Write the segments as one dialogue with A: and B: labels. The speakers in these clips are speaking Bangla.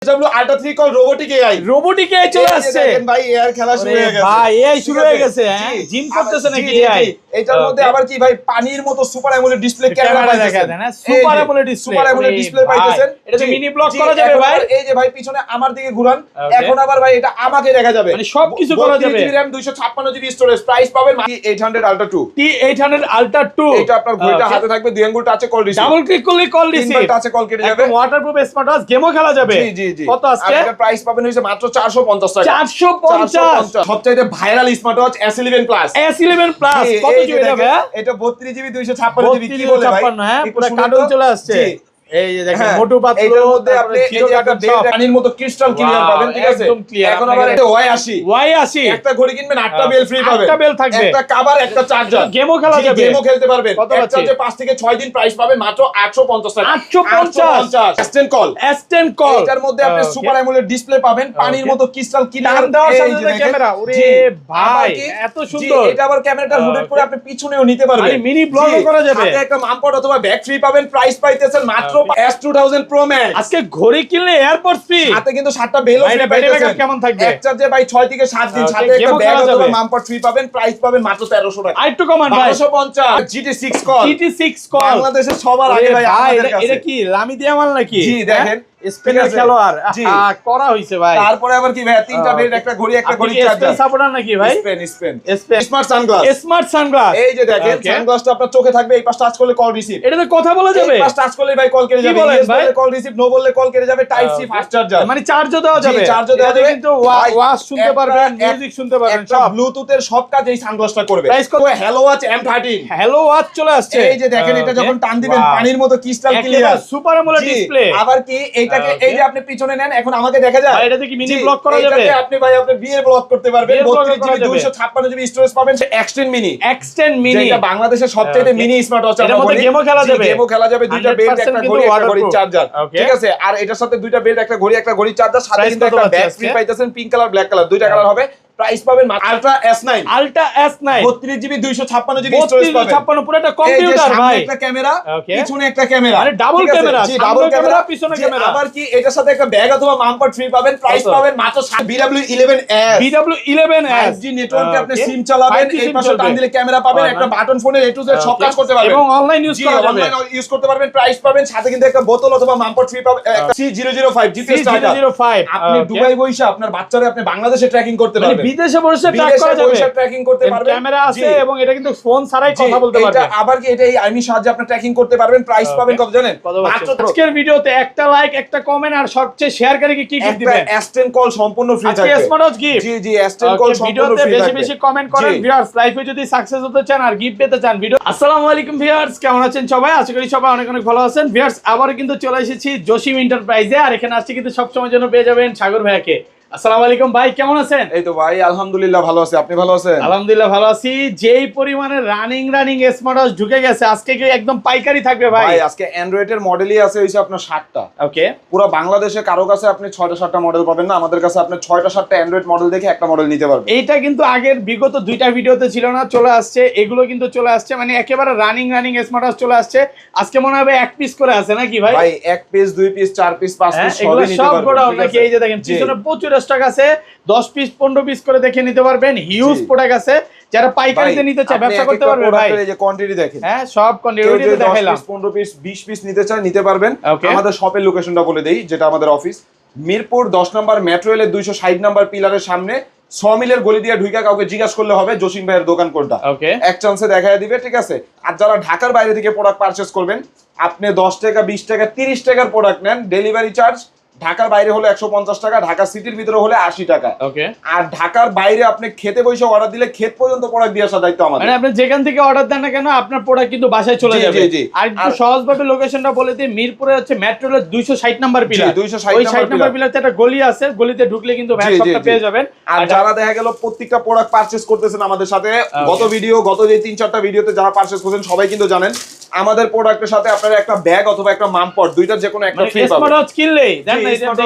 A: SW Ultra 3 call robotic AI
B: চলে আসছে।
A: দেখেন ভাই এআই খেলা শুরু হয়ে গেছে
B: ভাই এআই শুরু হয়ে গেছে। হ্যাঁ, জিম করতেছে নাকি এআই?
A: এটার মধ্যে আবার কি ভাই পানির মতো সুপার অ্যামোলেড ডিসপ্লে ক্যামেরা
B: দেখা দেন। সুপার অ্যামোলেড ডিসপ্লে
A: পাইতেছেন।
B: এটা তো মিনি ব্লক করা যাবে ভাই।
A: এই যে ভাই পিছনে আমার দিকে ঘুরান, এখন আবার ভাই এটা আমাকে দেখা যাবে,
B: মানে সবকিছু করা যাবে।
A: 32 RAM 256 GB স্টোরেজ, প্রাইস পাবেন T800 Ultra 2।
B: T800 Ultra 2
A: এটা আপনার ঘড়িটা হাতে থাকবে, দুই আঙ্গুল টাচে কল রিসিভ,
B: ডাবল ক্লিক করলে কল রিসিভ,
A: তিনবার টাচে কল কেটে যাবে,
B: ওয়াটারপ্রুফ স্মার্ট ওয়াচ, গেমও খেলা যাবে।
A: জি
B: কত আজকে?
A: আর এটা প্রাইস পাবেন হইছে মাত্র 450 টাকা।
B: 450।
A: সবচেয়ে viral smart watch S11 plus.
B: S11 plus কত জিবি এটা ভাই?
A: এটা 32 GB 256 GB কি বলে ভাই?
B: হ্যাঁ, পুরো কার্টুন চলে আসছে। এই যে দেখেন মোটু পাতলু,
A: এটার মধ্যে আপনি এই যে একটা পানির মতো ক্রিস্টাল ক্লিয়ার পাবেন, ঠিক আছে?
B: একদম ক্লিয়ার।
A: এখন আবার এটা Y80 একটা ঘড়ি কিনবেন 8টা বেল ফ্রি পাবেন,
B: 8টা বেল থাকবে,
A: একটা কভার, একটা চার্জার,
B: গেমও খেলা যাবে,
A: গেমও খেলতে পারবেন।
B: কত
A: এক চার্জে 5 থেকে 6 দিন, প্রাইস পাবেন মাত্র 850 টাকা।
B: 850
A: S10 কল।
B: এটার
A: মধ্যে আপনি সুপার অ্যামোলেড ডিসপ্লে পাবেন, পানির মতো ক্রিস্টাল ক্লিয়ার
B: দেওয়ার সাথে ক্যামেরা। ওরে ভাই এত সুন্দর।
A: এটা আবার ক্যামেরাটা রোটেট করে আপনি পিছনেও নিতে পারবেন,
B: মানে মিনি ব্লগও করা যাবে।
A: সাথে একটা মামপট অথবা ব্যাগ ফ্রি পাবেন, প্রাইস পাইতেছেন মাত্র S2000 Pro Max।
B: আজকে ঘড়ি কিনলে এয়ারপোর্ট ফ্রি,
A: সাথে কিন্তু 7টা বেলও ফ্রি পাইতেছেন।
B: কেমন থাকবে?
A: এক চার্জে ভাই 6 থেকে 7 দিন, সাথে একটা ব্যাগ অথবা মামপট ফ্রি পাবেন, প্রাইস পাবেন মাত্র 1300 টাকা।
B: আরেকটু কমান ভাই,
A: 1250। GT6 কল,
B: GT6 কল
A: বাংলাদেশের সবার আগে ভাই আমাদের কাছে।
B: এটা কি লামি দিয়া মাল নাকি?
A: জি দেখেন
B: স্পেনের খেলোয়াড় করা হইছে ভাই।
A: তারপরে আবার কি ভাই, তিনটা বেল্ট, একটা ঘড়ি, একটা ঘড়ি চার্জার।
B: সাপোর্টার নাকি ভাই?
A: Spain smart sunglass. এই যে দেখেন সানগ্লাসটা আপনার চোখে থাকবে, এই পাশ টাচ করলে কল রিসিভ,
B: এটাতে কথা বলা যাবে,
A: এই পাশ টাচ করলে ভাই কল কেটে যাবে, ইয়েস বললে কল রিসিভ, নো বললে কল কেটে যাবে, টাইপ সি ফাস্ট চার্জার,
B: মানে চার্জও দেওয়া যাবে, কিন্তু ওয়াচ শুনতে পারবেন, মিউজিক শুনতে পারবেন, সব
A: ব্লুটুথের সব কাজ এই সানগ্লাসটা করবে। প্রাইস কত? Hello watch M13,
B: hello watch চলে আসছে।
A: এই যে দেখেন এটা যখন টান দিবেন পানির মতো crystal clear
B: super AMOLED display.
A: আবার কি এইটাকে এই যে আপনি পিছনে নেন, এখন আমাকে দেখা যায়,
B: এটাতে কি মিনি ব্লক করা যাবে?
A: এটাতে আপনি ভাই আপনি বিয়ে ব্লক করতে পারবেন, 32 GB 256 GB স্টোরেজ পাবেন, এক্সটেন্ড মিনি যেটা বাংলাদেশের সবচেয়ে মিনি স্মার্ট ওয়াচ।
B: এর মধ্যে গেমও খেলা যাবে,
A: দুইটা বেল্ট, একটা ঘড়ি, একটা ঘড়ি চার্জার, ঠিক আছে? আর এটার সাথে দুইটা বেল্ট, একটা ঘড়ি চার্জার, সাথে কিন্তু একটা ব্যাগ ফ্রি পাইতেছেন, পিঙ্ক কালার, ব্ল্যাক কালার, দুইটা কালার হবে। প্রাইস পাবেন ultra S9 32 GB 256 GB storage পাবেন,
B: 256 পুরো একটা কম্পিউটার ভাই,
A: একটা ক্যামেরা, পিছনে একটা ক্যামেরা,
B: মানে ডাবল ক্যামেরা,
A: ডাবল ক্যামেরা,
B: পিছনে ক্যামেরা।
A: আবার কি এটার সাথে একটা ব্যাগ অথবা মামপট ফ্রি পাবেন, প্রাইস পাবেন মাত্র BW11S জি নেটওয়ার্কে আপনি সিম চালাবেন, এই পাশে টান দিলে ক্যামেরা পাবেন, একটা বাটন ফোনে A to Z সব কাজ করতে পারবেন
B: এবং অনলাইন ইউজ করা যাবে,
A: অনলাইন ইউজ করতে পারবেন, প্রাইস পাবেন সাথে কিন্তু একটা বোতল অথবা মামপট ফ্রি পাবেন, একটা C005 GPS স্টার্টার। আপনি দুবাই বইসা আপনার বাচ্চারে আপনি বাংলাদেশে ট্র্যাকিং করতে পারবেন,
B: মানে বিদেশে বসে ট্র্যাকিং করতে পারবেন, ক্যামেরা আছে এবং এটা কিন্তু ফোন ছাড়াই কথা বলতে পারবেন।
A: এটা আবার কি এটা এই আর্মি সাহায্যে আপনি ট্র্যাকিং করতে পারবেন, প্রাইস পাবেন কত জানেন?
B: মাত্র আজকের ভিডিওতে একটা লাইক, একটা কমেন্ট আর সবচেয়ে শেয়ারকারীকে কি গিফট দিবেন?
A: S10 কল সম্পূর্ণ ফ্রি থাকবে,
B: আজকে স্মার্ট ওয়াচ গিফট।
A: জি S10 কল সম্পূর্ণ ফ্রি থাকবে।
B: বেশি কমেন্ট করেন ভিউয়ার্স, লাইভে যদি সাকসেস হতে চান আর গিফট পেতে চান ভিডিও। আসসালামু আলাইকুম ভিউয়ার্স, কেমন আছেন সবাই? আশা করি সবাই অনেক অনেক ভালো আছেন। ভিউয়ার্স আবারো কিন্তু চলে এসেছি জসিম এন্টারপ্রাইজে, আর এখানে আসছে কিন্তু সব সময়ের জন্য পেয়ে যাবেন সাগর ভাইয়াকে। আসসালামু আলাইকুম ভাই, কেমন আছেন?
A: এই তো ভাই আলহামদুলিল্লাহ ভালো আছি, আপনি ভালো আছেন?
B: আলহামদুলিল্লাহ ভালো আছি। যেই পরিমাণে রানিং স্মার্ট ওয়াচ ঢুকে গেছে, আজকে কি একদম পাইকারি থাকবে ভাই?
A: ভাই আজকে অ্যান্ড্রয়েড এর মডেলই আছে হইছে আপনার 60টা।
B: ওকে,
A: পুরো বাংলাদেশে কারো কাছে আপনি 6টা 7টা মডেল পাবেন না, আমাদের কাছে আপনি 6টা 7টা অ্যান্ড্রয়েড মডেল দেখে একটা মডেল নিতে পারবেন।
B: এইটা কিন্তু আগের বিগত দুইটা ভিডিওতে ছিল না, চলে আসছে, এগুলো কিন্তু চলে আসছে, মানে একেবারে রানিং স্মার্ট ওয়াচ চলে আসছে। আজকে মনে হবে এক পিস করে আছে নাকি ভাই?
A: ভাই এক পিস, দুই পিস, 4 পিস, 5 পিস সবই নিতে
B: সব
A: পারবেন।
B: গোডাউন নাকি? এই যে দেখেন পিছনে প্রচুর স্টক আছে, 10 পিস 15 পিস করে দেখে নিতে পারবেন, হিউজ প্রোডাক্ট আছে। যারা পাইকারিতে নিতে চায়, ব্যবসা করতে পারবে ভাই।
A: এই যে কোয়ান্টিটি দেখেন,
B: হ্যাঁ সব কোয়ান্টিটি দেখাইলাম।
A: 10 পিস 15 পিস 20 পিস নিতে চায় নিতে পারবেন। আমাদের শপের লোকেশনটা বলে দেই, যেটা আমাদের অফিস মিরপুর 10 নম্বর মেট্রো রেলের 260 নম্বর পিলারের সামনে সমিলের গলি দিয়ে ঢুইকা কাউকে জিজ্ঞাসা করলে হবে জসিম ভাইয়ের দোকান কোনটা, এক চান্সে দেখায় দিবে, ঠিক আছে? আর যারা ঢাকার বাইরে থেকে প্রোডাক্ট পারচেজ করবেন, আপনি 10 টাকা 20 টাকা 30 টাকার প্রোডাক্ট নেন, ডেলিভারি চার্জ ঢাকার বাইরে হলে 150 টাকা, ঢাকা সিটির ভিতরে হলে 80 টাকা। আর ঢাকার বাইরে আপনি খেতে বসে অর্ডার দিলে ক্ষেত পর্যন্ত প্রোডাক্ট দিয়ে আসার দায়িত্ব আমাদের।
B: মানে আপনি যেখান থেকে অর্ডার দেন না কেন, আপনার প্রোডাক্ট কিন্তু বাসায় চলে যাবে। আর একটু সহজভাবে লোকেশনটা বলে দিই, মিরপুরে হচ্ছে metro rail 260 number pillar, 260 number পিলারতে একটা গলি আছে, গলিতে ঢুকলে কিন্তু ভাই সবটা পেয়ে যাবেন।
A: আর যারা দেখা গেল প্রত্যেকটা প্রোডাক্ট পারচেজ করতেছেন আমাদের সাথে, গত যে 3-4টা ভিডিওতে যারা পারচেজ করছেন সবাই কিন্তু জানেন আমাদের প্রোডাক্টের সাথে আপনারা একটা ব্যাগ অথবা একটা মামপট, দুইটার যে কোনো একটা ফ্রি পাবেন।
B: স্মার্ট ওয়াচ কিনলেই দেন না,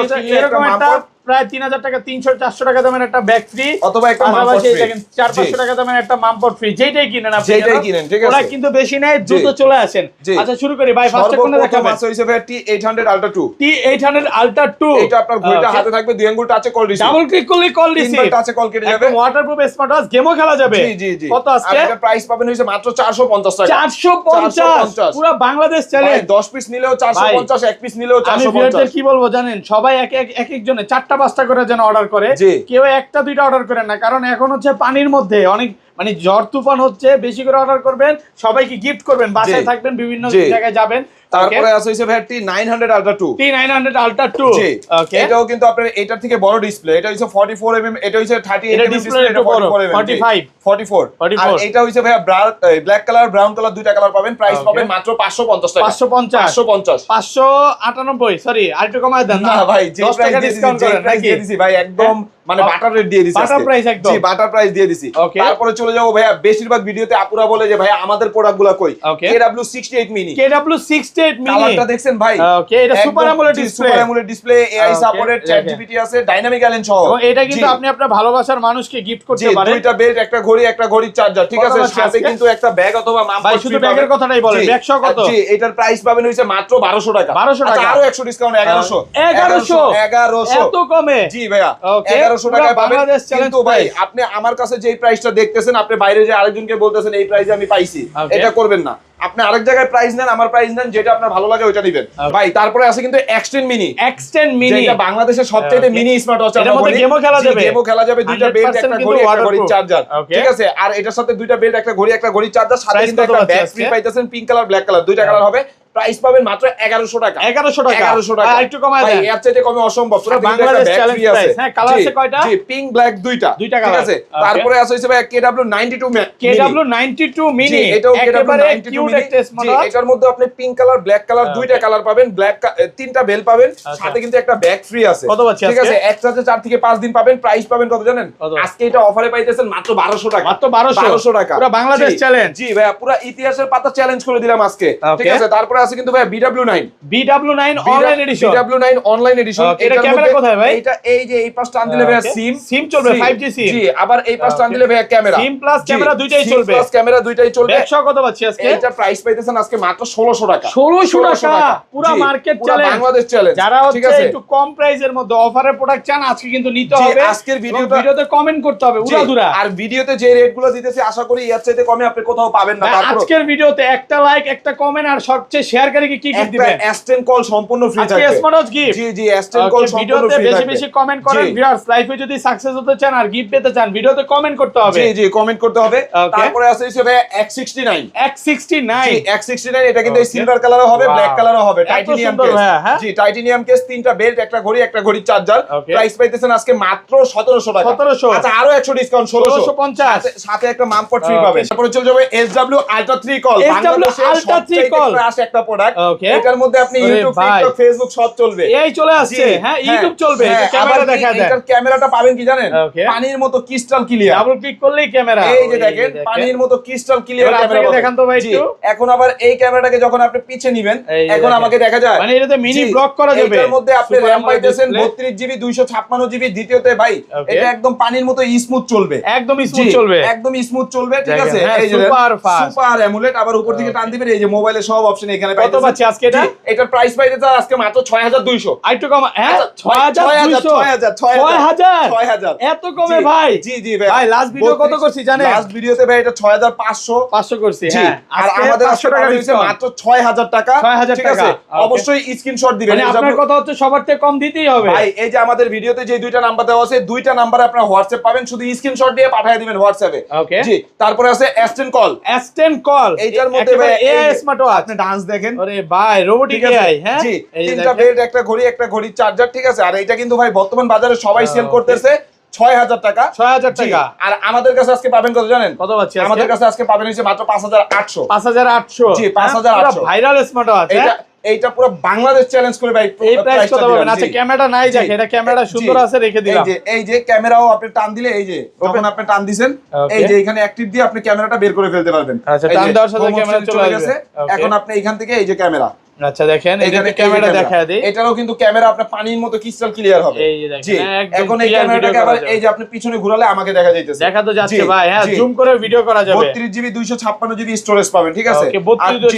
B: এরকম একটা প্রায় 3000 টাকা 300-400 টাকা দামের একটা ব্যাগ ফ্রি,
A: অথবা একটা মামপট ফ্রি,
B: দেখেন 400-500 টাকা দামের একটা মামপট ফ্রি, যেটাই কিনেন আপনি,
A: যেটাই কিনেন, ঠিক আছে,
B: ওরা কিন্তু বেশি নাই, দ্রুত চলে আসেন। আচ্ছা শুরু করি ভাই, ফার্স্টে কোনটা দেখাবেন?
A: আছে হইছে ভাই T800 Ultra 2,
B: T800 Ultra 2,
A: এটা আপনার ঘড়িটা হাতে থাকবে, দুই আঙ্গুল টাচে কল রিসিভ,
B: ডাবল ক্লিক করলে কল রিসিভ,
A: তিনবার টাচে কল কেটে যাবে,
B: ওয়াটারপ্রুফ স্মার্ট ওয়াচ, গেমও খেলা যাবে।
A: জি জি জি।
B: কত আজকে?
A: আর এটা প্রাইস পাবেন হইছে মাত্র 450 টাকা,
B: 450, পুরো বাংলাদেশ চ্যালেঞ্জ।
A: 10 পিস নিলেও 450, এক পিস নিলেও
B: আমি
A: 450।
B: ভিউয়ারদের কি বলবো জানেন, সবাই এক একজনে 4টা-5টা করে যেন অর্ডার করে, কেউ 1টা-2টা অর্ডার করেন না, কারণ এখন হচ্ছে পানির মধ্যে অনেক মানে ঝড় তুফান হচ্ছে, বেশি করে অর্ডার করবেন, সবাইকে গিফট করবেন, বাসায় থাকবেন, বিভিন্ন জায়গায় যাবেন।
A: তারপরে আছে হইছে ভাই T900 Ultra 2,
B: T900 Ultra 2,
A: জি
B: ওকে,
A: এটাও কিন্তু আপনার এটার থেকে বড় ডিসপ্লে, এটা হইছে 44 mm, এটা হইছে 38
B: এটা
A: mm
B: ডিসপ্লে
A: ডিসপ্লে,
B: একটু বড়, 44
A: আর এটা হইছে ভাই ব্ল্যাক কালার ব্রাউন কালার দুইটা কালার পাবেন, প্রাইস পাবেন মাত্র 550 টাকা,
B: 598, সরি আরেকটু কমায় দেন
A: না ভাই, যে
B: 10 টাকা ডিসকাউন্ট করেন নাকি?
A: দিয়ে দিছি ভাই, একদম মানে বাটার রেট দিয়ে দিছি,
B: বাটার প্রাইস একদম,
A: জি বাটার প্রাইস দিয়ে দিছি। তারপরে চলে যাবো ভাইয়া, বেশিরভাগ ভিডিওতে আপুরা বলে যে ভাই আমাদের প্রোডাক্টগুলো কই, KW68 মিনি,
B: KW68 মিনি
A: কালারটা দেখছেন ভাই,
B: ওকে, এটা super AMOLED display,
A: super AMOLED display, AI supported, chat GPT আছে, ডাইনামিক অ্যালেন সহ,
B: এবং এটা কিন্তু আপনি আপনার ভালোবাসার মানুষকে গিফট করতে পারেন।
A: দুইটা বেল্ট, একটা ঘড়ি, একটা ঘড়ির চার্জার, ঠিক আছে, সাথে কিন্তু একটা ব্যাগ অথবা মামপট।
B: ভাই শুধু ব্যাগের কথাটাই বলেন, ব্যাগ সহ কত?
A: জি এটার প্রাইস পাবেন হইছে মাত্র 1200 টাকা,
B: 1200 টাকা,
A: আচ্ছা আরো 100 ডিসকাউন্ট, 1100,
B: এত কমে?
A: জি ভাইয়া, 1100 টাকায় পাবেন। কিন্তু ভাই আপনি আমার কাছে যেই প্রাইসটা দেখতেছেন, আপনি বাইরে যে আরেকজনকে বলতেছেন এই প্রাইসে আমি পাইছি, এটা করবেন না। আপনি আরেক জায়গায় প্রাইস নেন, আমার প্রাইস নেন, যেটা আপনার ভালো লাগে ওইটা নেবেন ভাই। তারপরে আছে কিন্তু X10 মিনি, যেটা বাংলাদেশের সবচেয়ে মিনি স্মার্ট ওয়াচ,
B: এর মধ্যে গেমও খেলা যাবে,
A: দুইটা বেল্ট, একটা ঘড়ি, একটা ঘড়ির চার্জার, ঠিক আছে, আর এটার সাথে দুইটা বেল্ট, একটা ঘড়ি, একটা ঘড়ির চার্জার, সাথে কিন্তু একটা ব্যাগ ফ্রি পাইতেছেন, পিঙ্ক কালার, ব্ল্যাক কালার, দুইটা কালার হবে, প্রাইস পাবেন মাত্র 1100 টাকা,
B: 1100 টাকা, একটু কমায় দেন,
A: এর চাইতে কমে অসম্ভব, পুরো বাংলাদেশ চ্যালেঞ্জ প্রাইস।
B: হ্যাঁ কালার আছে কয়টা?
A: জি পিঙ্ক ব্ল্যাক দুইটা, ঠিক আছে। তারপরে আছে হইছে ভাই KW92 মিনি, এটাও KW92 মিনি, জি এটার মধ্যে আপনি পিঙ্ক কালার, ব্ল্যাক কালার দুইটা কালার পাবেন, ব্ল্যাক তিনটা বেল পাবেন, সাথে কিন্তু একটা ব্যাগ ফ্রি আছে, ঠিক আছে, একসাথে 4 থেকে 5 দিন পাবেন। প্রাইস পাবেন কত জানেন? আজকে এটা অফারে পাইতেছেন মাত্র 1200 টাকা,
B: মাত্র 1200
A: টাকা,
B: পুরো বাংলাদেশ চ্যালেঞ্জ।
A: জি ভাই পুরো ইতিহাসের পাতা চ্যালেঞ্জ করে দিলাম আজকে, ঠিক আছে। তারপরে আছে কিন্তু ভাই BW9
B: online addition,
A: BW9 online addition.
B: এটা ক্যামেরা কোথায় ভাই?
A: এটা এই যে এই পাশটা আন দিলে ভাই সিম
B: চলবে, 5G সিম,
A: জি আবার এই পাশটা আন দিলে ভাই ক্যামেরা,
B: সিম প্লাস ক্যামেরা দুইটাই চলবে,
A: প্লাস ক্যামেরা দুইটাই চলবে।
B: 100 কত পাচ্ছি আজকে?
A: এটা প্রাইস পাইতেছেন আজকে মাত্র 1600 টাকা,
B: 1600 টাকা, পুরো মার্কেট চ্যালেঞ্জ,
A: বাংলাদেশ চ্যালেঞ্জ।
B: যারা হচ্ছে একটু কম প্রাইসের মধ্যে অফারে প্রোডাক্ট চান, আজকে কিন্তু নিতে হবে।
A: আজকের ভিডিওতে
B: কমেন্ট করতে হবে উড়াধুরা,
A: আর ভিডিওতে যে রেটগুলো দিতেছি আশা করি এর চাইতে কমে আপনি কোথাও পাবেন না।
B: আজকের ভিডিওতে একটা লাইক, একটা কমেন্ট, আর সবচেয়ে শেয়ারকারীকে কি গিফট দিবেন?
A: S10 কল সম্পূর্ণ ফ্রি থাকবে,
B: স্মার্ট ওয়াচ গিফট।
A: জি S10 কল সম্পূর্ণ ফ্রি থাকবে।
B: বেশি বেশি কমেন্ট করেন ভিউয়ার্স, লাইভে যদি সাকসেস হতে চান আর গিফট পেতে চান, ভিডিওতে কমেন্ট করতে হবে,
A: জি কমেন্ট করতে হবে। তারপরে আছে হিসেবে X69, X69 এটা কিন্তু সিলভার কালারও হবে, ব্ল্যাক কালারও হবে, টাইটানিয়াম কেস, জি টাইটানিয়াম কেস, তিনটা বেল্ট, একটা ঘড়ি, একটা ঘড়ির চার্জার। প্রাইস পাইতেছেন আজকে মাত্র 1700 টাকা,
B: 1700,
A: আচ্ছা আরো 100 ডিসকাউন্ট, 1650, সাথে একটা মামপট ফ্রি পাবেন। তারপরে চলে যাবে SW Ultra 3 কল, বাংলাদেশের সবচেয়ে ক্লাস একটা প্রোডাক্ট, এটার মধ্যে আপনি ইউটিউব, টিকটক, ফেসবুক সব চলবে,
B: এই চলে আসছে, হ্যাঁ ইউটিউব চলবে, ক্যামেরা দেখা যায়।
A: এটার ক্যামেরাটা পাবেন কি জানেন? পানির মতো ক্রিস্টাল ক্লিয়ার,
B: ডাবল ক্লিক করলেই ক্যামেরা,
A: এই যে দেখেন পানির মতো ক্রিস্টাল ক্লিয়ার ক্যামেরা
B: দেখান তো ভাই একটু।
A: এখন আবার এই ক্যামেরাটাকে যখন আপনি পিছে নেবেন, এখন আমাকে দেখা যায়,
B: মানে এটাতে মিনি ব্লক করা যাবে।
A: এটার মধ্যে আপনি র‍্যাম পাইতেছেন 32GB 256GB, দ্বিতীয়তে ভাই এটা একদম পানির মতো স্মুথ চলবে,
B: একদম স্মুথ চলবে,
A: একদম স্মুথ চলবে, ঠিক আছে। এই যে সুপার অ্যামোলেড, আবার উপর থেকে টান দিবেন, এই যে মোবাইলের সব অপশন এখানে পাইতেছেন।
B: কত পাচ্ছি আজকে এটা?
A: এটার প্রাইস পাইতেছে আজকে মাত্র 6200,
B: আরেকটু কম, হ্যাঁ 6000 এত কমে ভাই? জি ভাই লাস্ট ভিডিও কত করছি জানেন?
A: লাস্ট ভিডিওতে ভাই এটা 6500
B: করছি, হ্যাঁ,
A: আর আমাদের 500 টাকা দিয়েছে মাত্র 6000 টাকা,
B: 6000 টাকা।
A: অবশ্যই স্ক্রিনশট দিবেন।
B: মানে আপনার কথা হচ্ছে সবার থেকে কম দিতেই হবে
A: ভাই। এই যে আমাদের ভিডিওতে যে দুইটা নাম্বার দেওয়া আছে, দুইটা নাম্বারে আপনারা হোয়াটসঅ্যাপ পাবেন, শুধু স্ক্রিনশট দিয়ে পাঠিয়ে দিবেন হোয়াটসঅ্যাপে, জি। তারপরে আছে S10 কল, এইটার মধ্যে ভাই
B: এআই স্মার্ট ওয়াচ,
A: আপনি ডান্স দেখেন,
B: আরে ভাই রোবোটিক এআই, হ্যাঁ
A: জি, তিনটা বেল্ট, একটা ঘড়ি, একটা ঘড়ির চার্জার, ঠিক আছে। আর এটা কিন্তু ভাই বর্তমান বাজারে সবাই সেল করতেছে 6000 টাকা,
B: 6000 টাকা।
A: আর আমাদের কাছে আজকে পাবেন কত জানেন?
B: কত পাচ্ছি
A: আমাদের কাছে আজকে পাবেন হচ্ছে মাত্র 5800,
B: 5800,
A: জি 5800,
B: ভাইরাল স্মার্ট ওয়াচ।
A: এইটা পুরো বাংলাদেশ চ্যালেঞ্জ করে ভাই,
B: এই প্রাইস কত পাবেন? আচ্ছা ক্যামেরাটা নাই দেখে, এটা ক্যামেরাটা সুন্দর আছে, রেখে দিলাম।
A: এই যে ক্যামেরাও আপনি টান দিলে, এই যে যখন আপনি টান দিবেন, এই যে এখানে অ্যাক্টিভ দিয়ে আপনি ক্যামেরাটা বের করে ফেলতে পারবেন।
B: আচ্ছা টান দেওয়ার সাথে ক্যামেরা চলে গেছে।
A: এখন আপনি এখান থেকে এই যে ক্যামেরা,
B: আচ্ছা দেখেন
A: এখানে
B: এখানে ক্যামেরা দেখায় দেই,
A: এটারও কিন্তু ক্যামেরা আপনার পানির মতো ক্রিস্টাল ক্লিয়ার হবে।
B: এই যে দেখেন
A: জি,
B: একদম
A: এখন এই
B: clear
A: ক্যামেরাটাকে
B: video
A: আবার
B: করা
A: এই যে আপনি পিছনে ঘোরালে আমাকে দেখা যাইতেছে,
B: দেখা তো যাচ্ছে
A: জি,
B: ভাই, হ্যাঁ
A: জি।
B: জুম করে ভিডিও করা যাবে।
A: 32 জিবি 256 জিবি স্টোরেজ পাবেন, ঠিক আছে?
B: ওকে, 32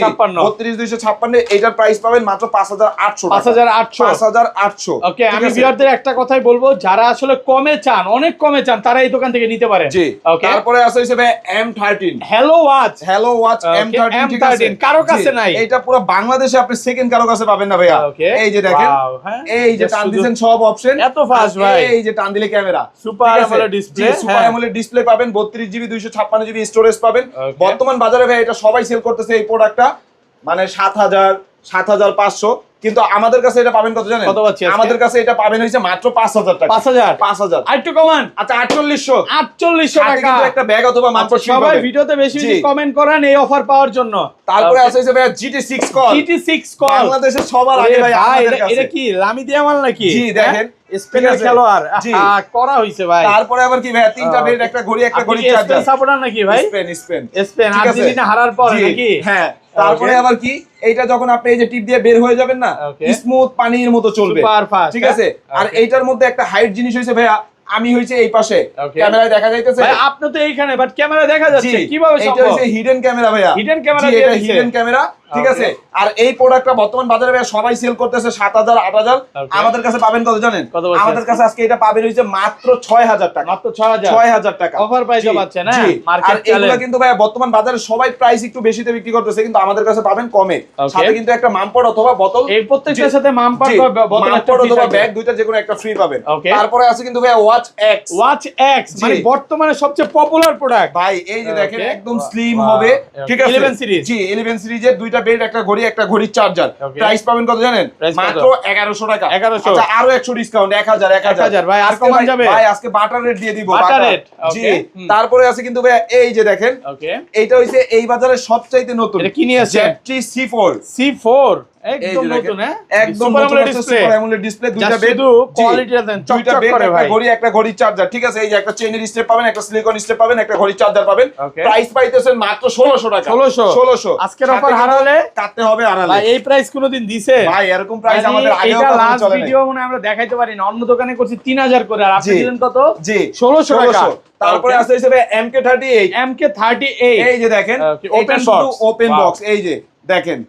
A: 256 এটার প্রাইস পাবেন মাত্র 5800 টাকা।
B: 5800
A: 5800।
B: ওকে, আমি ভিউয়ারদের একটা কথাই বলবো, যারা আসলে কমে চান, অনেক কমে চান, তারা এই দোকান থেকে নিতে পারেন।
A: জি,
B: ওকে,
A: তারপরে আছে হিসেবে M13
B: hello watch,
A: hello watch M13, ঠিক আছে?
B: কারো কাছে নাই,
A: এটা পুরো বাংলাদেশে আপনি সেকেন্ড কারো কাছে পাবেন না ভাইয়া।
B: ওকে,
A: এই যে দেখেন,
B: ওয়াও, হ্যাঁ,
A: এই যে টান দিবেন সব অপশন,
B: এত ফাস্ট ভাই,
A: এই যে টান দিলে camera,
B: super AMOLED display,
A: super AMOLED display পাবেন, 32 জিবি 256 জিবি স্টোরেজ পাবেন।
B: Okay.
A: বর্তমান বাজারে ভাই এটা সবাই সেল করতেছে এই প্রোডাক্টটা, মানে 7000 7500, কিন্তু আমাদের কাছে এটা পাবেন কত জানেন?
B: কত পাচ্ছি আজকে?
A: আমাদের কাছে এটা পাবেন হইছে মাত্র 5000 টাকা।
B: 5000 আরেকটু কমান,
A: আচ্ছা 4800
B: 4800
A: সাথে
B: টাকা।
A: কিন্তু একটা ব্যাগ অথবা মাম্পার ফ্রি
B: সবাই
A: পাবেন।
B: ভিডিওতে বেশি বেশি
A: জি।
B: কমেন্ট করেন এই অফার পাওয়ার জন্য।
A: তারপরে আছে হইছে ভাই GT6 কল,
B: GT6 কল,
A: বাংলাদেশের সবার আগে ভাই আমাদের কাছে।
B: এটা কি লামি দিয়া মাল নাকি?
A: জি, দেখেন
B: স্পেনের
A: ঠিক আছে।
B: খেলোয়াড়,
A: জি।
B: করা হইছে ভাই।
A: তারপরে আবার কি ভাই তিনটা বেড, একটা ঘড়ি, একটা ঘড়ি চার্জার।
B: সাপোর্টার নাকি ভাই?
A: স্পেন
B: স্পেন
A: ঠিক আছে।
B: আর্জেন্টিনা হারার পর
A: জি,
B: নাকি?
A: হ্যাঁ। তারপরে
B: Okay.
A: আবার কি, এইটা যখন আপনি এই যে টিপ দিয়ে বের হয়ে যাবেন না,
B: Okay.
A: স্মুথ পানির মতো চলবে,
B: সুপার ফাস্ট,
A: ঠিক আছে? আর
B: Okay.
A: এইটার মধ্যে একটা হাইট জিনিস হইছে ভাইয়া, আমি হইছে এই পাশে,
B: Okay.
A: ক্যামেরায় দেখা যাইতেছে।
B: ভাই আপনি তো এইখানে, বাট ক্যামেরা দেখা
A: জি,
B: যাচ্ছে কিভাবে
A: এটা
B: সম্ভব?
A: হইছে হিডেন ক্যামেরা ভাইয়া,
B: Hidden camera
A: জি,
B: দিয়ে
A: এটা
B: দিছে।
A: হিডেন ক্যামেরা, ঠিক
B: Okay.
A: আছে? আর এই প্রোডাক্টটা বর্তমান বাজারে ভাইয়া সবাই সেল করতেছে 7000 8000,
B: Okay.
A: আমাদের কাছে পাবেন কত জানেন?
B: কত পাচ্ছি
A: আমাদের
B: আজকে?
A: কাছে আজকে এটা পাবেন হইছে মাত্র 6000 টাকা।
B: মাত্র 6000
A: 6000 টাকা
B: অফার প্রাইসে
A: জি,
B: পাচ্ছেন, হ্যাঁ?
A: জি।
B: মার্কেট
A: আর এগুলা
B: চ্যালেঞ্জ।
A: কিন্তু ভাই বর্তমান বাজারে সবাই প্রাইস একটু বেশিতে বিক্রি করতেছে, কিন্তু আমাদের কাছে পাবেন কমে।
B: Okay.
A: সাথে কিন্তু একটা মামপট অথবা বোতল,
B: এই প্রত্যেকটার
A: জি,
B: সাথে মামপার
A: জি,
B: বা বোতল একটা
A: মামপট
B: free
A: অথবা
B: থাকবে।
A: ব্যাগ দুইটা যে কোনো একটা ফ্রি পাবেন।
B: Okay.
A: তারপরে আছে কিন্তু ভাই ওয়াচ এক্স,
B: ওয়াচ এক্স,
A: জি।
B: মানে বর্তমানে সবচেয়ে পপুলার প্রোডাক্ট
A: ভাই এই যে দেখেন
B: Okay.
A: একদম স্লিম
B: Wow.
A: হবে,
B: Okay.
A: ঠিক আছে?
B: 11 সিরিজ,
A: জি 11 সিরিজের দুইটা বেল্ট, একটা ঘড়ি, একটা ঘড়ির চার্জার।
B: Okay.
A: প্রাইস পাবেন কত জানেন?
B: Price কত?
A: মাত্র 1100 টাকা।
B: 1100
A: আচ্ছা আরো 100 ডিসকাউন্ট, 1000
B: 1000 ভাই, আর
A: আজকে
B: কমান
A: ভাই-
B: যাবে?
A: ভাই আজকে বাটার রেট দিয়ে দিব,
B: Butter
A: butter।
B: rate,
A: জি,
B: okay. হুম।
A: তারপরে আছে কিন্তু ভাই এই যে দেখেন,
B: ওকে,
A: এইটা হইছে এই বাজারের সবচাইতে নতুন,
B: এটা কি নিয়ে আসছেন?
A: ZT C4,
B: C4
A: এই
B: একদম
A: যে
B: নতুন,
A: দেখেন,
B: হ্যাঁ?
A: একদম
B: সুপার
A: নতুন
B: AMOLED
A: একটা
B: ডিসপ্লে,
A: সুপার অ্যামোলেড ডিসপ্লে, দুইটা বেড,
B: শুধু কোয়ালিটিটা দেন,
A: দুইটা
B: চকচক
A: বেড,
B: করে
A: একটা
B: ভাই।
A: ঘড়ি, একটা ঘড়ির চার্জার, ঠিক আছে? এই যে একটা চেইনের স্টেপ পাবেন, একটা সিলিকন স্টেপ পাবেন, একটা ঘড়ির চার্জার পাবেন।
B: Okay.
A: প্রাইস পাইতেছেন মাত্র 1600 টাকা।
B: 1600 আজকের
A: সাথে
B: অফার
A: কিন্তু
B: হারালে
A: কাটতে হবে আড়ালে।
B: ভাই, এই প্রাইস কোনোদিন দিছে?
A: ভাই এরকম প্রাইস
B: মানে
A: আমাদের আগেও
B: এটা
A: কখনো
B: লাস্ট
A: চলে নাই।
B: ভিডিও মনে হয় আমরা দেখাইতে পারি না, অন্য দোকানে করছি 3000 করে, আর আপনি
A: জি।
B: দিলেন কত?
A: জি
B: 1600 টাকা।
A: তারপরে
B: Okay.
A: আছে হিসেবে MK38,
B: MK38,
A: এই যে দেখেন,
B: Okay,
A: এটা
B: open
A: শুধু
B: box.
A: Open
B: Wow.
A: বক্স, এই যে দেখেন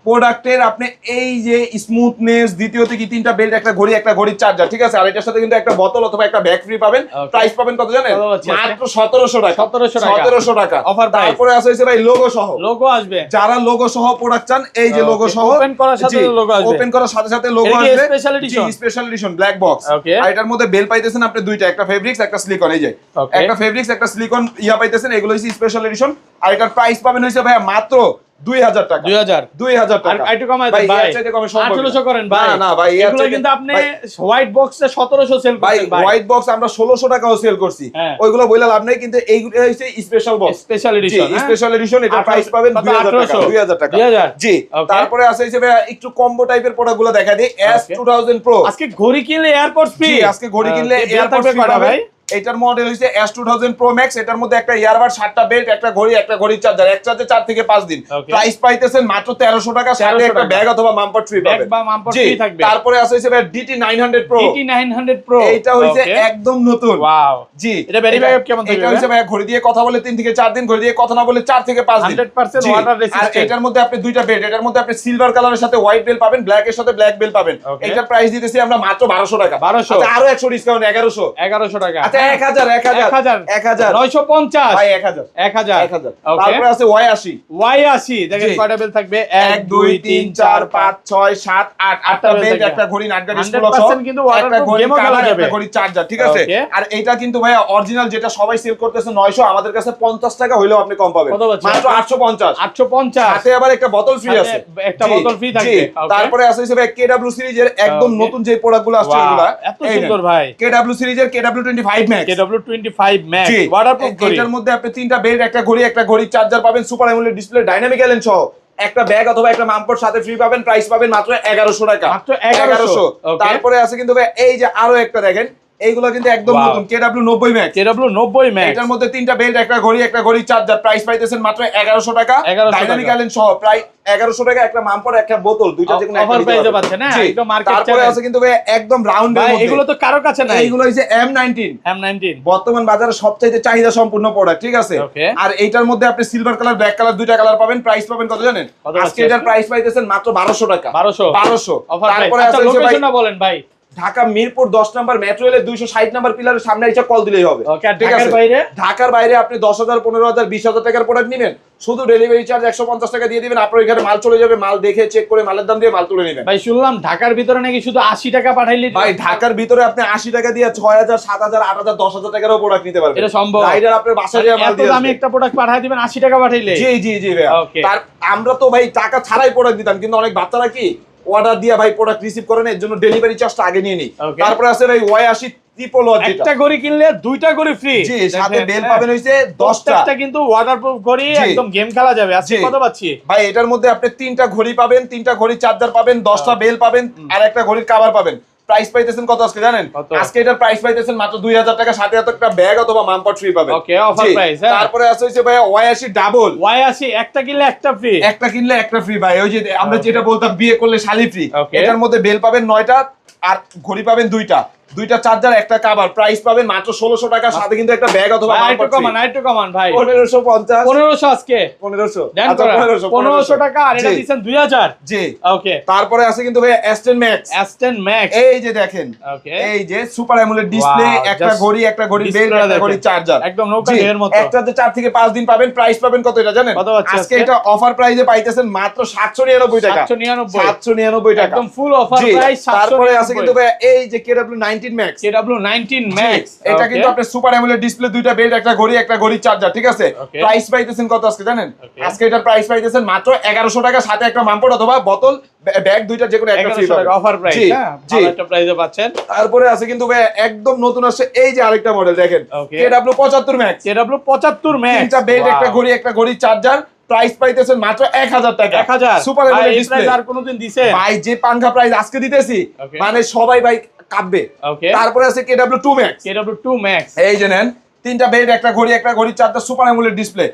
A: প্রোডাক্টের আপনি এই যে স্মুথনেস, দ্বিতীয়ত কি তিনটা বেল্ট, একটা ঘড়ি, একটা ঘড়ির চার্জার, ঠিক আছে? আর এটার সাথে কিন্তু একটা বোতল অথবা একটা ব্যাগ ফ্রি পাবেন।
B: Okay.
A: প্রাইস পাবেন কত জানেন?
B: কত পাচ্ছি আজকে?
A: মাত্র 1700 টাকা।
B: 1700 টাকা।
A: 1700 টাকা
B: Offer price.
A: তারপরে আছে হইছে ভাই লোগো সহ,
B: লোগো আসবে,
A: যারা লোগো সহ প্রোডাক্ট চান, এই যে
B: Okay.
A: লোগো সহ,
B: Open করার সাথে logo আসবে।
A: ওপেন করার সাথে সাথে লোগো
B: এটা কি
A: আসবে।
B: special edition?
A: জি special edition black box.
B: Okay.
A: আর এটার মধ্যে বেল পাইতেছেন আপনি দুইটা, একটা ফেব্রিক্স, একটা সিলিকন, এই যে
B: Okay.
A: একটা ফেব্রিক্স, একটা সিলিকন ইয়া পাইতেছেন, এগুলো হইছে স্পেশাল এডিশন। আর এটার প্রাইস পাবেন হইছে ভাই মাত্র 2000 টাকা।
B: 2000
A: টাকা।
B: আর একটু কমাই দেন ভাই,
A: এর চাইতে কমে সম্ভব না।
B: 1800 করেন ভাই।
A: না, না ভাই, এর
B: এগুলো
A: চাইতে-
B: কিন্তু আপনি
A: ভাই,
B: হোয়াইট বক্সে 1700 সেল
A: ভাই
B: করছেন ভাই।
A: হোয়াইট বক্স আমরা 1600 টাকাও সেল করছি,
B: হ্যাঁ।
A: ওইগুলো বইলা লাভ নাই, কিন্তু এইগুলো হইছে special box,
B: special edition,
A: special edition. এটা প্রাইস পাবেন 2000 টাকা। 2000 টাকা
B: 2000
A: জি।
B: Okay.
A: তারপরে আছে হিসেবে একটু কম্বো টাইপের প্রোডাক্টগুলো দেখা দিই।
B: Okay.
A: S2000 Pro,
B: আজকে ঘড়ি কিনলে এয়ারপোর্ট ফ্রি।
A: জি আজকে ঘড়ি কিনলে
B: এয়ারপোর্ট
A: এয়ারপোর্ট
B: কটা ভাই?
A: এটার মডেল হইছে S2000 Pro Max, এটার মধ্যে একটা ইয়ারবাড, 7টা বেল্ট, একটা ঘড়ি, একটা ঘড়ির চার্জার, এক চার্জে 4 থেকে 5 দিন।
B: Okay.
A: প্রাইস পাইতেছেন মাত্র 1300 টাকা, সাথে
B: 1300
A: একটা
B: টাকা।
A: ব্যাগ অথবা মাম্পার ফ্রি
B: ব্যাগ
A: পাবেন।
B: বা মাম্পার
A: জি।
B: ফ্রি থাকবে।
A: তারপরে আছে হিসেবে DT900 Pro,
B: DT900 Pro,
A: এইটা হইছে
B: Okay.
A: একদম নতুন।
B: ওয়াও,
A: জি।
B: এটা ব্যাটারি ব্যাকআপ কেমন থাকবে?
A: এটা হইছে ভাই ঘড়ি দিয়ে কথা বলে 3 থেকে 4 দিন, ঘড়ি দিয়ে কথা না বলে 4 থেকে 5 দিন।
B: 100%
A: জি।
B: water
A: আর
B: resistant।
A: এটার মধ্যে আপনি দুইটা বেল্ট, এটার মধ্যে আপনি সিলভার কালারের সাথে হোয়াইট বেল্ট পাবেন, ব্ল্যাক এর সাথে ব্ল্যাক বেল্ট পাবেন।
B: Okay.
A: এটার প্রাইস দিতেছি আমরা মাত্র 1200 টাকা।
B: 1200
A: আচ্ছা আরো 100 ডিসকাউন্ট, 1100।
B: 1100 টাকা।
A: আচ্ছা 1000
B: 950
A: ভাই 1000
B: 1000 ওকে।
A: তারপরে আছে Y80,
B: Y80 দেখেন
A: জি।
B: কয়টা বেল থাকবে?
A: 1 2 3 4 5 6 7 8 আটটা
B: বেল
A: বেল্ট,
B: থাকবে।
A: একটা ঘড়ি, নাটগা
B: 100%
A: ডিসপ্লে সহ,
B: কিন্তু
A: একটা
B: waterproof
A: ঘড়ি
B: game ও খেলা
A: কালার,
B: যাবে।
A: একটা ঘড়ি চার্জার, ঠিক আছে?
B: Okay.
A: আর এটা কিন্তু ভাই অরিজিনাল, যেটা সবাই সেল করতেছে 900, আমাদের কাছে 50 টাকা হইলেও আপনি কম পাবেন,
B: কত পাচ্ছেন?
A: মাত্র 850।
B: 850
A: সাথে আবার একটা বোতল ফ্রি
B: সাথে
A: আছে,
B: একটা
A: জি,
B: বোতল free থাকবে।
A: জি।
B: Okay.
A: তারপরে আছে হিসেবে KW সিরিজের একদম
B: Okay.
A: নতুন যে প্রোডাক্টগুলো আসছে
B: Wow,
A: এগুলা,
B: এত সুন্দর ভাই।
A: KW সিরিজের KW25 Max,
B: KW25 Max
A: জি।
B: ওয়াটারপ্রুফ ঘড়ি।
A: এটার মধ্যে আপনি তিনটা বেল্ট, একটা ঘড়ি, একটা ঘড়ির চার্জার পাবেন, সুপার অ্যামোলেড ডিসপ্লে, ডাইনামিক এলএন সহ, একটা ব্যাগ অথবা একটা মাম্পট সাথে ফ্রি পাবেন। প্রাইস পাবেন মাত্র 1100 টাকা।
B: মাত্র 1100 Okay.
A: তারপরে আছে কিন্তু ভাই এই যে আরো একটা দেখেন, এইগুলো কিন্তু একদম নতুন KW 90 ম্যাক্স।
B: KW 90 ম্যাক্স,
A: এটার মধ্যে তিনটা বেল্ট, একটা ঘড়ি, একটা ঘড়ি চার্জার, প্রাইস পাইতেছেন মাত্র 1100 টাকা। ডাইনামিক আইল্যান্ড সহ প্রায় 1100 টাকা, একটা মামপর, একটা বোতল, দুইটা যে কোনো একটা
B: অফার
A: নিতে
B: প্রাইসে
A: পারবেন।
B: পাচ্ছেন না, একদম মার্কেট
A: তারপরে
B: চ্যালেঞ্জ।
A: আছে কিন্তু ভাই একদম রাউন্ডের
B: ভাই
A: মধ্যে,
B: এগুলো তো কারো কাছে নাই।
A: এইগুলো হইছে M19
B: M19
A: বর্তমান বাজারে সবচেয়ে চাহিদা সম্পূর্ণ প্রোডাক্ট, ঠিক আছে। আর এইটার মধ্যে আপনি সিলভার কালার, ব্ল্যাক কালার, দুইটা কালার পাবেন। প্রাইস পাবেন কত জানেন? আজকে এটার প্রাইস পাইতেছেন মাত্র 1200 টাকা।
B: 1200 অফার প্রাইস।
A: তারপরে
B: আচ্ছা
A: আছে ভাই
B: লোকেশনটা বলেন ভাই।
A: ঢাকা মিরপুর 10 নাম্বার মেট্রো রেলের 260 নাম্বার পিলারের সামনে এসে কল দিলেই হবে।
B: ঠিক আছে। বাইরে
A: ঢাকার বাইরে আপনি 10,000 15,000 20,000 টাকার প্রোডাক্ট নেবেন, শুধু ডেলিভারি চার্জ 150 টাকা দিয়ে দিবেন, আপনার এখানে মাল চলে যাবে, মাল দেখে চেক করে মালের দাম দিয়ে মাল তুলে নেবেন।
B: ভাই শুনলাম ঢাকার ভিতরে নাকি শুধু 80 টাকা পাঠাইলে।
A: ভাই ঢাকার ভিতরে আপনি 80 টাকা দিয়ে 6,000 7,000 8,000 10,000 টাকারও প্রোডাক্ট নিতে পারবেন।
B: এটা সম্ভব?
A: রাইডার আপনার বাসায় দিয়ে মাল দিয়ে
B: আমি একটা প্রোডাক্ট পাঠাই দিবেন 80 টাকা পাঠাইলে?
A: জি জি জি ভাই। তার আমরা তো ভাই টাকা ছাড়াই প্রোডাক্ট দিতাম, কিন্তু অনেক বাচ্চারা কি অর্ডার দিয়ে ভাই প্রোডাক্ট রিসিভ করে না, এর জন্য ডেলিভারি চার্জটা আগে নিয়ে নিই। তারপরে আছে ভাই Y80 ট্রিপল ওয়াট,
B: একটা ঘড়ি কিনলে দুইটা ঘড়ি ফ্রি।
A: জি, সাথে বেল পাবেন হইছে 10টা।
B: এটা কিন্তু ওয়াটারপ্রুফ ঘড়ি, একদম গেম খেলা যাবে। আজকে কত পাচ্ছি
A: ভাই? এটার মধ্যে আপনি 3টা ঘড়ি পাবেন, 3টা ঘড়ি চার্জার পাবেন, 10টা বেল পাবেন, আর একটা ঘড়ির কভার পাবেন। প্রাইস পাইতেছেন কত আজকে জানেন? আজকে এটার প্রাইস পাইতেছেন মাত্র 2000 টাকা, সাথে একটা ব্যাগ অথবা মামপট ফ্রি পাবেন।
B: ওকে, অফার প্রাইস।
A: তারপরে আছে হইছে ভাই Y80 ডাবল।
B: Y80 একটা কিনলে একটা ফ্রি,
A: একটা কিনলে একটা ফ্রি ভাই। ওই যে আমরা যেটা বলতাম বিয়ে করলে শালি ফ্রি, এটার মধ্যে বেল পাবেন 9টা আর ঘড়ি পাবেন 2টা, 2টা চার্জার, একটা কভার। প্রাইস পাবেন মাত্র 1600 টাকা, সাথে কিন্তু একটা ব্যাগ অথবা
B: মামপট ফ্রি। একটু কমান ভাই।
A: 1550
B: 1500 আজকে
A: 1500
B: আচ্ছা 1500 টাকা, আর এটা দিবেন 2000।
A: জি
B: ওকে।
A: তারপরে আছে কিন্তু ভাই S10 Max।
B: S10 Max
A: এই যে দেখেন,
B: ওকে,
A: এই যে সুপার অ্যামোলেড ডিসপ্লে, একটা ঘড়ি, একটা ঘড়ি বেল, একটা ঘড়ি চার্জার,
B: একদম নৌকা ঢের মতো।
A: একটাতে 4 থেকে 5 দিন পাবেন। প্রাইস পাবেন কত এটা জানেন? আজকে এটা অফার প্রাইসে পাইতেছেন মাত্র 799 টাকা। 799 টাকা,
B: একদম ফুল অফার প্রাইস।
A: তারপরে আছে কিন্তু ভাই এই যে KW 19 Max।
B: KW 19 Max
A: এটা কিন্তু আপনার সুপার অ্যামোলেড ডিসপ্লে, দুইটা বেল্ট, একটা ঘড়ি, একটা ঘড়ি চার্জার, ঠিক আছে। প্রাইস পাইতেছেন কত আজকে জানেন? আজকে এটার প্রাইস পাইতেছেন মাত্র 1100 টাকা, সাথে একটা মামপট অথবা বোতল, ব্যাগ, দুইটা যে কোনো একটা ফ্রি পাবেন।
B: অফার প্রাইস, হ্যাঁ ভালো একটা প্রাইসে পাচ্ছেন।
A: তারপরে আছে কিন্তু ভাই একদম নতুন আসছে এই যে আরেকটা মডেল দেখেন, KW 75 Max।
B: KW 75 Max,
A: তিনটা বেল্ট, একটা ঘড়ি, একটা ঘড়ি চার্জার। প্রাইস পাইতেছেন মাত্র 1000 টাকা।
B: 1000
A: সুপার অ্যামোলেড ডিসপ্লে।
B: আর কোনোদিন দিছে
A: ভাই যে পাঙ্খা প্রাইস আজকে দিতেছি, মানে সবাই ভাই কাঁপবে। তারপরে আছে KW 2 Max।
B: KW 2 Max
A: এই যে নেন, তিনটা বেল্ট, একটা ঘড়ি, একটা ঘড়ি charger, super AMOLED display,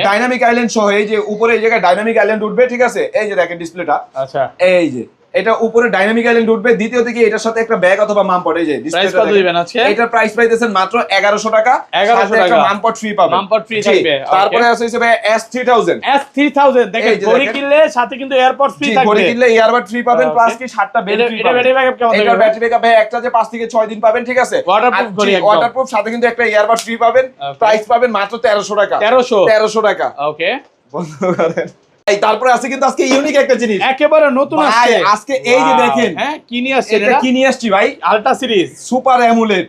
A: dynamic island সহ। এই যে উপরে এই জায়গায় ডাইনামিক আইল্যান্ড উঠবে, ঠিক আছে। এই যে দেখেন ডিসপ্লেটা, আচ্ছা এই যে এটা উপরে ডাইনামিক আইল্যান্ড উঠবে। দ্বিতীয় দিকে এটার সাথে একটা ব্যাগ অথবা মামপট, এই যে ডিসপ্লেটা দিবেন। এটার প্রাইস পাইতেছেন মাত্র 1100 টাকা, সাথে একটা মামপট ফ্রি পাবেন। মামপট ফ্রি থাকবে। তারপরে আছে ভাই S3000।
B: S3000 দেখেন, ঘড়ি কিনলে সাথে কিন্তু এয়ারপড ফ্রি থাকবে।
A: ঘড়ি কিনলে এয়ারবাড ফ্রি পাবেন, প্লাস কি 7টা বেল্ট ফ্রি পাবেন।
B: ব্যাটারি ব্যাকআপ কেমন থাকবে?
A: এটার ব্যাটারি ব্যাকআপ ভাই একটা যে 5 থেকে 6 দিন পাবেন, ঠিক আছে।
B: ওয়াটারপ্রুফ ঘড়ি, একদম
A: ওয়াটারপ্রুফ, সাথে কিন্তু একটা এয়ারবাড ফ্রি পাবেন। প্রাইস পাবেন মাত্র 1300 টাকা। 1300 টাকা। ওকে, বন্ধ করেন। তারপরে আছে কিন্তু আজকে ইউনিক একটা জিনিস,
B: একেবারে নতুন আসছে
A: আজকে। এই যে দেখেন,
B: হ্যাঁ কি নিয়ে আসছে?
A: এটা কি নিয়ে আসছি ভাই?
B: Ultra series
A: super AMOLED.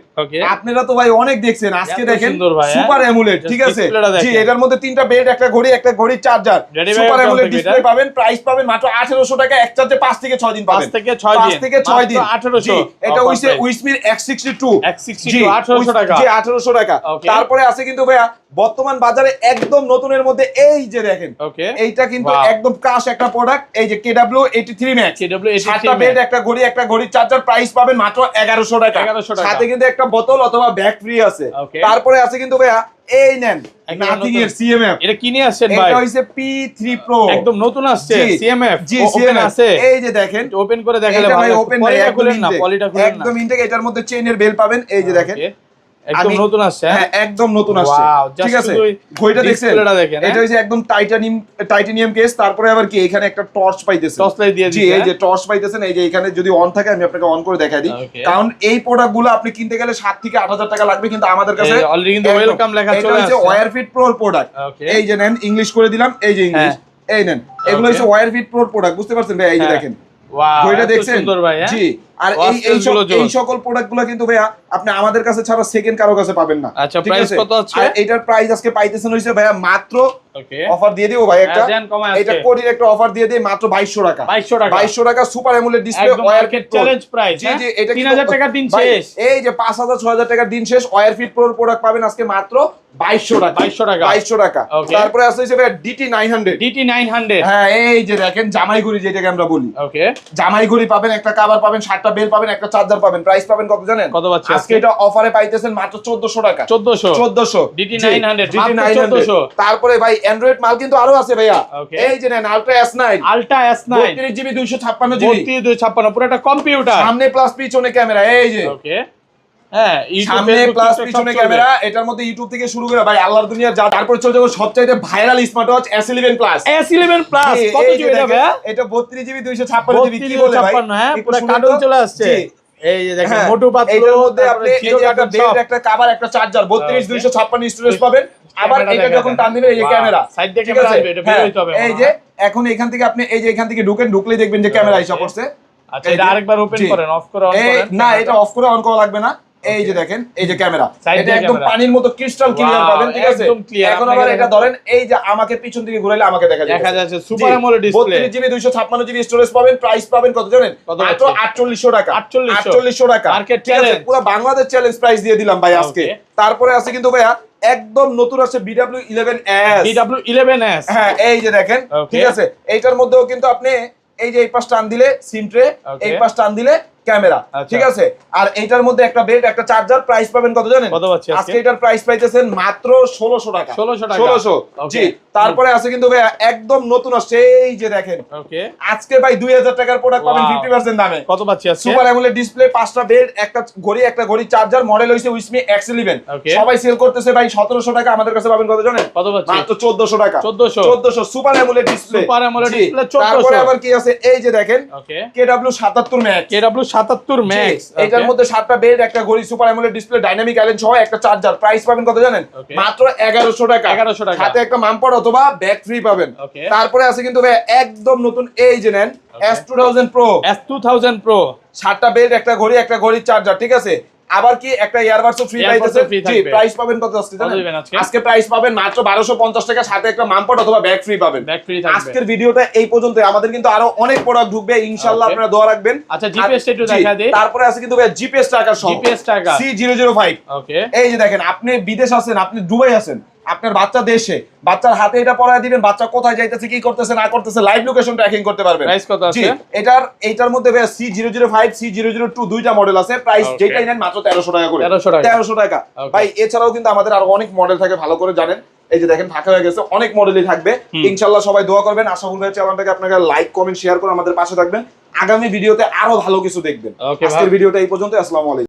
A: আপনারা তো ভাই অনেক দেখছেন, আজকে দেখেন সুপার অ্যামোলেড, ঠিক আছে। জি, এটার মধ্যে তিনটা বেল্ট, একটা ঘড়ি, একটা ঘড়ির চার্জার, সুপার অ্যামোলেড ডিসপ্লে পাবেন। প্রাইস পাবেন মাত্র 1800 টাকা। এক চার্জে 5 থেকে 6 দিন পাবেন। 5 থেকে 6 দিন 1800। এটা হইছে উইসমির X62 1800 টাকা। জি 1800 টাকা। তারপরে আছে কিন্তু ভাইয়া বর্তমান বাজারে একদম নতুনের মধ্যে এই যে দেখেন, এইটা কিন্তু একদম ক্রাশ একটা প্রোডাক্ট। এই যে KW 83 Max, 7টা বেল্ট, একটা ঘড়ি, একটা ঘড়ির চার্জার। প্রাইস পাবেন মাত্র 1100 টাকা, সাথে কিন্তু একটা বোতল অথবা ব্যাগ ফ্রি আছে। তারপরে আছে কিন্তু ভাইয়া এই নেন নাথিং এর CMF।
B: এটা কি নিয়ে আসছেন ভাই?
A: এটা হইছে P3 Pro,
B: একদম নতুন আসছে CMF।
A: জি ওপেন আছে, এই যে দেখেন,
B: ওপেন করে দেখালে ভাই। ওপেন নাই, খুলেন না, পলিটা খুলেন না,
A: একদম ইনটেক। এটার মধ্যে চেইনের বেল পাবেন, এই যে দেখেন
B: একদম নতুন আসছে।
A: হ্যাঁ একদম নতুন আসছে, ঠিক আছে। ঘড়িটা দেখছেন, এটা হইছে একদম টাইটানিয়াম কেস। তারপরে আবার কি এখানে একটা টর্চ পাইতেছেন,
B: টর্চ লাইট দিয়ে দিয়েছে।
A: জি এই যে টর্চ পাইতেছেন। এই যে এখানে যদি অন থাকে, আমি আপনাকে অন করে দেখাই দিই। কারণ এই প্রোডাক্টগুলো আপনি কিনতে গেলে 7 থেকে 8000 টাকা লাগবে, কিন্তু আমাদের কাছে
B: অলরেডি কিন্তু ওয়েলকাম লেখা চলে আসছে।
A: এটা হচ্ছে ওয়্যারফিট প্রো প্রোডাক্ট। এই যে নেন, ইংলিশ করে দিলাম, এই যে ইংলিশ, এই নেন। এগুলো হচ্ছে ওয়্যারফিট প্রো প্রোডাক্ট, বুঝতে পারছেন ভাই? এই যে দেখেন, ঘড়িটা দেখছেন, জি। আর এই সকল প্রোডাক্টগুলো কিন্তু ভাইয়া আপনি আমাদের কাছে ছাড়া সেকেন্ড কারো কাছে পাবেন না।
B: আচ্ছা, প্রাইস কত আছে?
A: আর এটার প্রাইস আজকে পাইতেছেন হইছে ভাইয়া মাত্র, অফার দিয়ে দিও ভাই একটা, এটা কোডির একটা অফার দিয়ে দেই মাত্র 2200 টাকা। 2200 টাকা super AMOLED display Wearfit
B: challenge price.
A: জি জি, এটা
B: 3000 টাকার দিন শেষ।
A: এই যে 5000 6000 টাকার দিন শেষ। ওয়্যারফিট প্রোর প্রোডাক্ট পাবেন আজকে মাত্র 2200 টাকা। 2200 টাকা। তারপরে আছে হইছে ভাই DT 900। হ্যাঁ এই যে দেখেন জামাই ঘড়ি, যেটাকে আমরা বলি। ওকে, জামাই ঘড়ি পাবেন, একটা কভার পাবেন, 7টা চারটা বেল পাবেন, একটা চার্জার পাবেন। প্রাইস পাবেন কত জানেন?
B: কত পাচ্ছি
A: আজকে এটা অফারে পাইতেছেন মাত্র 1400 টাকা।
B: 1400 DT 900
A: তারপরে ভাই অ্যান্ড্রয়েড মাল কিন্তু আরো আছে ভাইয়া। এই যে নেন আলট্রা S9, 32GB 256GB,
B: 256 পুরো একটা কম্পিউটার,
A: সামনে প্লাস পিছনে ক্যামেরা। এই যে
B: ওকে হ্যাঁ,
A: সামনে প্লাস পিছনে ক্যামেরা, এটার মধ্যে ইউটিউব থেকে শুরু করে ভাই আল্লাহর দুনিয়ার যা। তারপর চলে যাবো সবচাইতে viral smart watch S11 plus.
B: S11 plus কত জিবি এটা ভাই?
A: এটা 32GB 256GB কি বলে ভাই?
B: হ্যাঁ পুরো কার্টুন চলে আসছে। এই যে দেখেন মোটু পাতলু,
A: এটার মধ্যে আপনি এই যে একটা বেল্ট, একটা কভার, একটা চার্জার, 32 256 স্টোরেজ পাবেন। আবার এটা যখন টান দিবেন এই যে ক্যামেরা,
B: সাইড দিয়ে ক্যামেরা আসবে, এটা বের হইতে হবে।
A: এই যে এখন এখান থেকে আপনি এই যে এখান থেকে ঢুকলেই দেখবেন যে ক্যামেরা আইসা পড়ছে।
B: আচ্ছা এটা আরেকবার ওপেন করেন, অফ করে অন করেন।
A: না এটা অফ করে অন করা লাগবে না। এই যে দেখেন এই যে ক্যামেরা, এটা একদম
B: ক্যামেরা।
A: পানির মতো ক্রিস্টাল ক্লিয়ার পাবেন, ঠিক আছে?
B: একদম clear।
A: এখন আবার এটা ধরেন এই যে আমাকে পিছন দিকে ঘুরাইলে আমাকে দেখা
B: যাচ্ছে super AMOLED display.
A: 32GB 256GB storage পাবেন। প্রাইস পাবেন কত জানেন? মাত্র 4800 টাকা। 4800 টাকা
B: মার্কেট
A: ঠিক আছে?
B: চ্যালেঞ্জ,
A: পুরো বাংলাদেশ চ্যালেঞ্জ প্রাইস দিয়ে দিলাম ভাই আজকে। তারপরে আছে কিন্তু ভাইয়া একদম নতুন আছে BW11S। হ্যাঁ এই যে দেখেন, ঠিক আছে? এইটার মধ্যেও কিন্তু আপনি এই যে এই পাশ টান দিলে সিম ট্রে, এই পাশ টান দিলে ক্যামেরা, ঠিক আছে? আর এইটার মধ্যে একটা বেল্ট, একটা চার্জার। প্রাইস পাবেন কত জানেন? আজকে এটার প্রাইস পাইতেছেন মাত্র 1600 টাকা। 1600 জি। তারপরে আছে কিন্তু ভাই একদম নতুন আসছে, এই যে দেখেন আজকে ভাই 2000 টাকার প্রোডাক্ট পাবেন 50% দামে।
B: কত পাচ্ছি আজকে?
A: সুপার অ্যামোলেড ডিসপ্লে, 5টা বেল্ট, একটা ঘড়ি চার্জার, মডেল হইছে উইসমি X11। সবাই সেল করতেছে ভাই 1700 টাকা, আমাদের কাছে পাবেন কত জানেন?
B: কত পাচ্ছি?
A: মাত্র 1400 টাকা।
B: 1400
A: super AMOLED display.
B: Super AMOLED display 1400।
A: তারপরে আবার কি আছে এই যে দেখেন KW77 Max।
B: KW77 Max,
A: এটার মধ্যে 7টা বেল্ট, একটা ঘড়ি, super AMOLED display, dynamic island সহ একটা চার্জার। প্রাইস পাবেন কত জানেন? মাত্র 1100 টাকা।
B: 1100 টাকা।
A: সাথে একটা মামপড অথবা ব্যাগ ফ্রি পাবেন। তারপরে আছে কিন্তু ভাই একদম নতুন এই যে নেন S2000 Pro।
B: S2000 Pro
A: 7টা belt, একটা ঘড়ির চার্জার, ঠিক আছে? আবার কি একটা ইয়ারবাডসও ফ্রি পাইতেছে। জি, প্রাইস পাবেন কত আজকে জানেন? আজকে প্রাইস পাবেন মাত্র 1250 টাকা, সাথে একটা মামপড অথবা ব্যাগ ফ্রি পাবেন। আজকের ভিডিওটা এই পর্যন্ত। আমাদের কিন্তু আরো অনেক প্রোডাক্ট ঢুকবে ইনশাআল্লাহ, আপনারা দোয়া রাখবেন।
B: আচ্ছা জিপিএস টা একটু দেখা দেই।
A: তারপরে আছে কিন্তু ভাই জিপিএস ট্র্যাকার সহ,
B: জিপিএস ট্র্যাকার
A: C005।
B: ওকে এই
A: এই যে দেখেন আপনি বিদেশ আছেন, আপনি দুবাই আছেন, আপনার বাচ্চা দেশে, বাচ্চার হাতে এটা পরায় দিবেন, বাচ্চা কোথায় যাইতেছে, কি করতেছে না করতেছে, লাইভ লোকেশন ট্র্যাকিং করতে পারবেন।
B: প্রাইস কত আছে?
A: জি, এইটার মধ্যে ভাই C005 C002 দুইটা মডেল আছে। প্রাইস যেটাই নেন মাত্র 1300 টাকা করে। 1300 টাকা ভাই। এছাড়াও কিন্তু আমাদের আরো অনেক মডেল থাকে, ভালো করে জানেন। এই যে দেখেন ফাঁকা হয়ে গেছে, অনেক মডেলই থাকবে ইনশাআল্লাহ। সবাই দোয়া করবেন। আশা করি চ্যানেলটাকে আপনারা লাইক কমেন্ট শেয়ার করে আমাদের পাশে থাকবেন। আগামী ভিডিওতে আরো ভালো কিছু দেখবেন। আজকের ভিডিওটা এই পর্যন্ত। আসসালামু আলাইকুম।